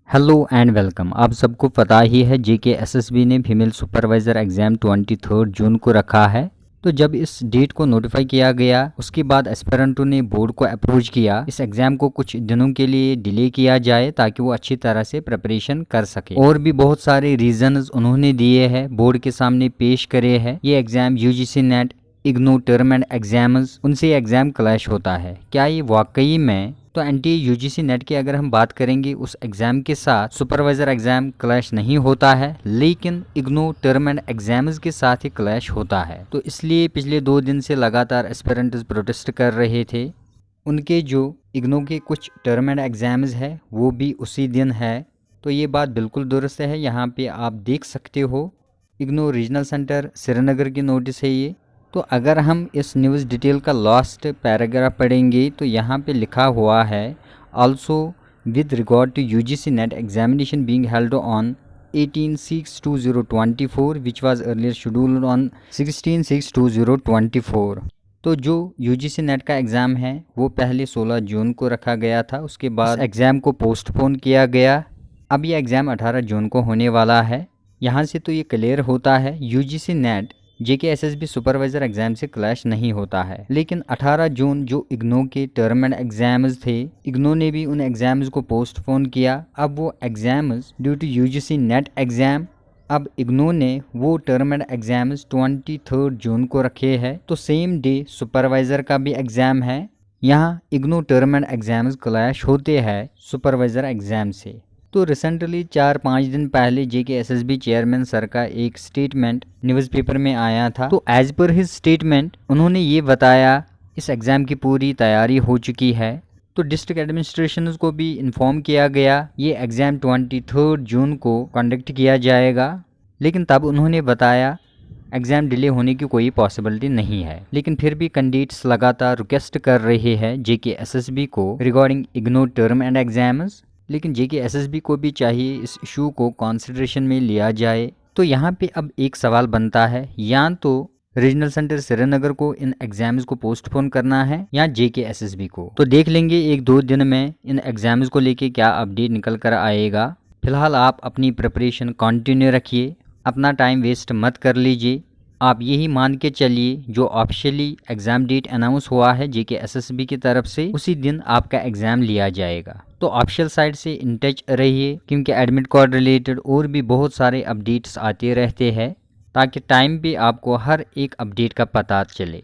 Hello and welcome. आप सबको पता ही है जेके एसएसबी ने फीमेल सुपरवाइज़र एग्ज़ाम 23 जून को रखा है। तो जब इस डेट को नोटिफाई किया गया उसके बाद एस्पेरेंटो ने बोर्ड को अप्रोच किया इस एग्ज़ाम को कुछ दिनों के लिए डिले किया जाए ताकि वो अच्छी तरह से प्रिपरेशन कर सके। और भी बहुत सारे रीजंस उन्होंने दिए हैं, बोर्ड के सामने पेश करे हैं। ये exam UGC net, IGNOU term and exams, उनसे एग्ज़ाम क्लैश होता है। क्या ये वाकई में? तो एनटीए यूजीसी नेट की अगर हम बात करेंगे उस एग्ज़ाम के साथ सुपरवाइज़र एग्ज़ाम क्लैश नहीं होता है, लेकिन इग्नू टर्म एंड एग्जाम्स के साथ ही क्लैश होता है। तो इसलिए पिछले 2 दिन से लगातार एस्पिरेंट्स प्रोटेस्ट कर रहे थे। उनके जो इग्नू के कुछ टर्म एंड एग्जाम्स है वो भी उसी दिन है। तो ये बात बिल्कुल दुरुस्त है। यहाँ पे आप देख सकते हो इग्नू रीजनल सेंटर श्रीनगर की नोटिस है ये। तो अगर हम इस न्यूज़ डिटेल का लास्ट पैराग्राफ पढ़ेंगे तो यहाँ पे लिखा हुआ है, also with regard to UGC NET examination being held on 18/6/2024 which was earlier scheduled on 16/6/2024। तो जो यूजीसी नेट का एग्ज़ाम है वो पहले 16 जून को रखा गया था, उसके बाद एग्ज़ाम को पोस्टपोन किया गया। अब ये एग्ज़ाम 18 जून को होने वाला है। यहाँ से तो ये क्लियर होता है यूजीसी नेट जेके एसएसबी सुपरवाइज़र एग्ज़ाम से क्लैश नहीं होता है। लेकिन 18 जून जो इग्नू के टर्म एंड एग्जाम्स थे, इग्नू ने भी उन एग्जाम्स को पोस्टपोन किया। अब वो exams due to UGC NET exam, अब इग्नू ने वो टर्म एंड एग्जाम्स 23 जून को रखे हैं। तो सेम डे सुपरवाइज़र का भी एग्ज़ाम है। यहाँ IGNOU term and exams clash होते हैं सुपरवाइज़र एग्ज़ाम से। तो रिसेंटली 4-5 दिन पहले जेके एसएसबी चेयरमैन सर का एक स्टेटमेंट न्यूज़पेपर में आया था। तो एज पर हिज स्टेटमेंट उन्होंने ये बताया इस एग्ज़ाम की पूरी तैयारी हो चुकी है। तो डिस्ट्रिक्ट एडमिनिस्ट्रेशन को भी इन्फॉर्म किया गया ये एग्ज़ाम 23 जून को कंडक्ट किया जाएगा। लेकिन तब उन्होंने बताया एग्ज़ाम डिले होने की कोई पॉसिबिलिटी नहीं है। लेकिन फिर भी कैंडिडेट्स लगातार रिक्वेस्ट कर रहे हैं जेके एसएसबी को regarding IGNOU term and exams. लेकिन जेके एसएसबी को भी चाहिए इस इशू को कंसिडरेशन में लिया जाए। तो यहाँ पे अब एक सवाल बनता है, या तो रीजनल सेंटर श्रीनगर को इन एग्जाम्स को पोस्टपोन करना है या जेके एसएसबी को। तो देख लेंगे 1-2 दिन में इन एग्जाम्स को लेके क्या अपडेट निकल कर आएगा। फिलहाल आप अपनी प्रिपरेशन कंटिन्यू रखिए, अपना टाइम वेस्ट मत कर लीजिए। आप यही मान के चलिए जो ऑफिशियली एग्ज़ाम डेट अनाउंस हुआ है जेके एसएसबी की तरफ से, उसी दिन आपका एग्ज़ाम लिया जाएगा। तो ऑफिशियल साइट से इन टच रहिए, क्योंकि एडमिट कार्ड रिलेटेड और भी बहुत सारे अपडेट्स आते रहते हैं, ताकि टाइम पे आपको हर एक अपडेट का पता चले।